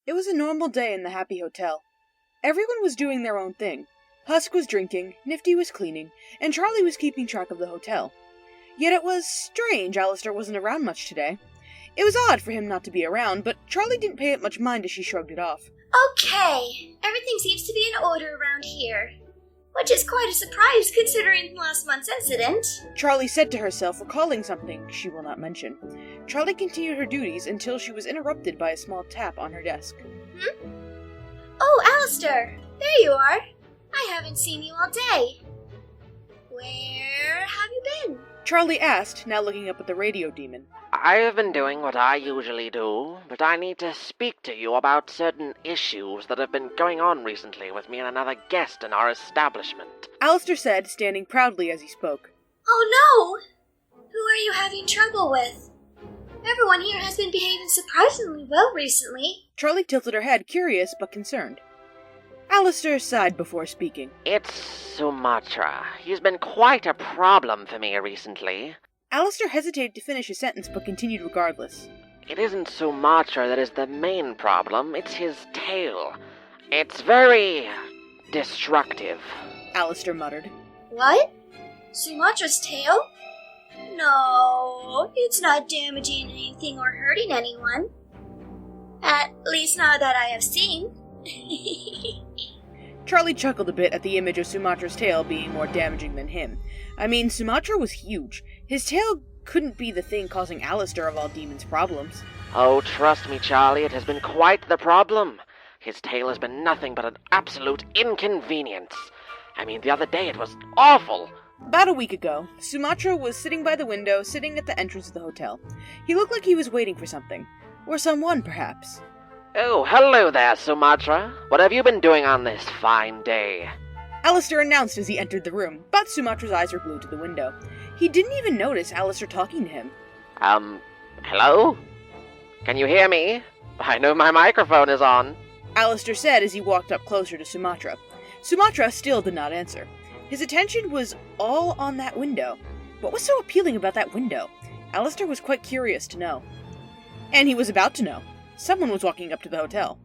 It was a normal day in the Happy Hotel. Everyone was doing their own thing. Husk was drinking, Nifty was cleaning, and Charlie was keeping track of the hotel. Yet it was strange Alastor wasn't around much today. It was odd for him not to be around, but Charlie didn't pay it much mind as she shrugged it off. Okay, everything seems to be in order around here. Which is quite a surprise considering last month's incident. Charlie said to herself, recalling something she will not mention. Charlie continued her duties until she was interrupted by a small tap on her desk. Oh, Alastor! There you are! I haven't seen you all day. Where have you been? Charlie asked, now looking up at the radio demon. I have been doing what I usually do, but I need to speak to you about certain issues that have been going on recently with me and another guest in our establishment. Alastor said, standing proudly as he spoke. Oh no! Who are you having trouble with? Everyone here has been behaving surprisingly well recently. Charlie tilted her head, curious but concerned. Alastor sighed before speaking. It's Sumatra. He's been quite a problem for me recently. Alastor hesitated to finish a sentence but continued regardless. It isn't Sumatra that is the main problem, it's his tail. It's very destructive. Alastor muttered. What? Sumatra's tail? No, it's not damaging anything or hurting anyone. At least not that I have seen. Charlie chuckled a bit at the image of Sumatra's tail being more damaging than him. I mean, Sumatra was huge. His tail couldn't be the thing causing Alastor of all demons problems. Oh, trust me, Charlie, it has been quite the problem. His tail has been nothing but an absolute inconvenience. I mean, the other day it was awful. About a week ago, Sumatra was sitting by the window, sitting at the entrance of the hotel. He looked like he was waiting for something. Or someone, perhaps. Oh, hello there, Sumatra. What have you been doing on this fine day? Alastor announced as he entered the room, but Sumatra's eyes were glued to the window. He didn't even notice Alastor talking to him. Hello? Can you hear me? I know my microphone is on. Alastor said as he walked up closer to Sumatra. Sumatra still did not answer. His attention was all on that window. What was so appealing about that window? Alastor was quite curious to know. And he was about to know. Someone was walking up to the hotel.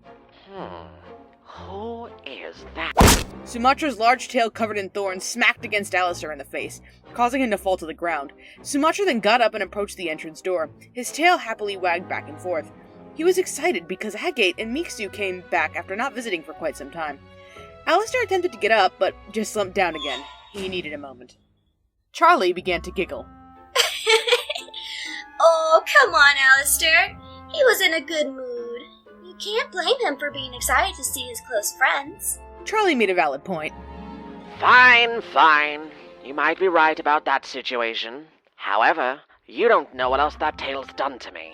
Who is that? Sumatra's large tail covered in thorns smacked against Alastor in the face, causing him to fall to the ground. Sumatra then got up and approached the entrance door. His tail happily wagged back and forth. He was excited because Agate and Miksu came back after not visiting for quite some time. Alastor attempted to get up, but just slumped down again. He needed a moment. Charlie began to giggle. Oh, come on, Alastor. He was in a good mood. You can't blame him for being excited to see his close friends. Charlie made a valid point. Fine. You might be right about that situation. However, you don't know what else that tail's done to me.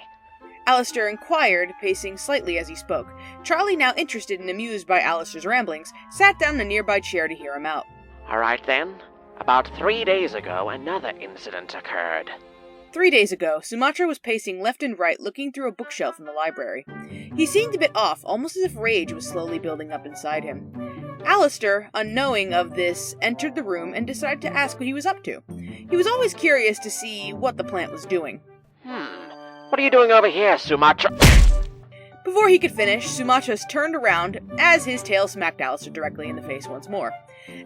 Alastor inquired, pacing slightly as he spoke. Charlie, now interested and amused by Alastor's ramblings, sat down in a nearby chair to hear him out. All right then. About 3 days ago, another incident occurred. 3 days ago, Sumatra was pacing left and right, looking through a bookshelf in the library. He seemed a bit off, almost as if rage was slowly building up inside him. Alastor, unknowing of this, entered the room and decided to ask what he was up to. He was always curious to see what the plant was doing. What are you doing over here, Sumatra? Before he could finish, Sumatra turned around as his tail smacked Alastor directly in the face once more.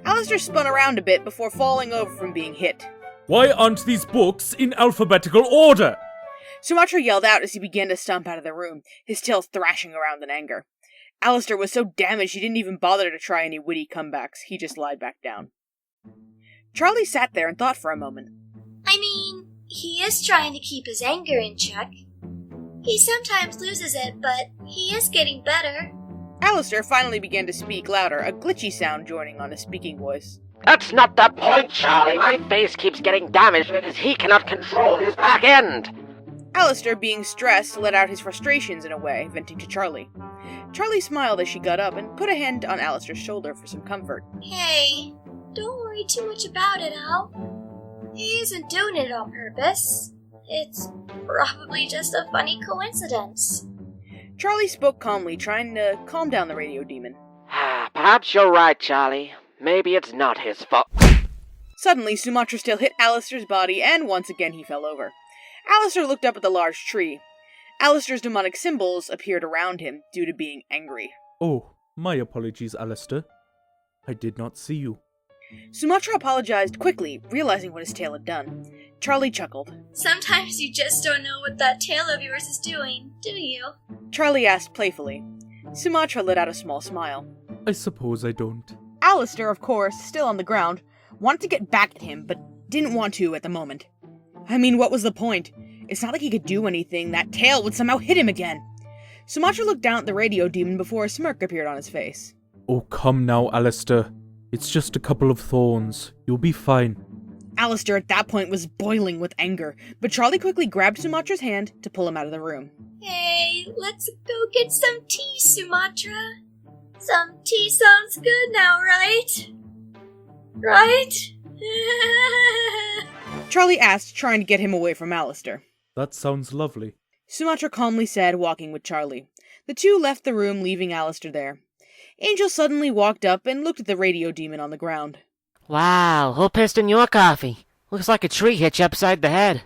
Alastor spun around a bit before falling over from being hit. Why aren't these books in alphabetical order? Sumatra yelled out as he began to stomp out of the room, his tail thrashing around in anger. Alastor was so damaged he didn't even bother to try any witty comebacks. He just lied back down. Charlie sat there and thought for a moment. I mean, he is trying to keep his anger in check. He sometimes loses it, but he is getting better. Alastor finally began to speak louder, a glitchy sound joining on his speaking voice. That's not the point, Charlie. My face keeps getting damaged because he cannot control his back end. Alastor, being stressed, let out his frustrations in a way, venting to Charlie. Charlie smiled as she got up and put a hand on Alastor's shoulder for some comfort. Hey, don't worry too much about it, Al. He isn't doing it on purpose. It's probably just a funny coincidence. Charlie spoke calmly, trying to calm down the radio demon. Perhaps you're right, Charlie. Maybe it's not his fault. Suddenly, Sumatra's tail hit Alastor's body, and once again he fell over. Alastor looked up at the large tree. Alastor's demonic symbols appeared around him due to being angry. Oh, my apologies, Alastor. I did not see you. Sumatra apologized quickly, realizing what his tail had done. Charlie chuckled. Sometimes you just don't know what that tail of yours is doing, do you? Charlie asked playfully. Sumatra let out a small smile. I suppose I don't. Alastor, of course, still on the ground, wanted to get back at him, but didn't want to at the moment. I mean, what was the point? It's not like he could do anything. That tail would somehow hit him again. Sumatra looked down at the radio demon before a smirk appeared on his face. Oh, come now, Alastor. It's just a couple of thorns. You'll be fine. Alastor at that point was boiling with anger, but Charlie quickly grabbed Sumatra's hand to pull him out of the room. Hey, let's go get some tea, Sumatra. Some tea sounds good now, right? Right? Charlie asked, trying to get him away from Alastor. That sounds lovely. Sumatra calmly said, walking with Charlie. The two left the room, leaving Alastor there. Angel suddenly walked up and looked at the radio demon on the ground. Wow, who pissed in your coffee? Looks like a tree hit you upside the head.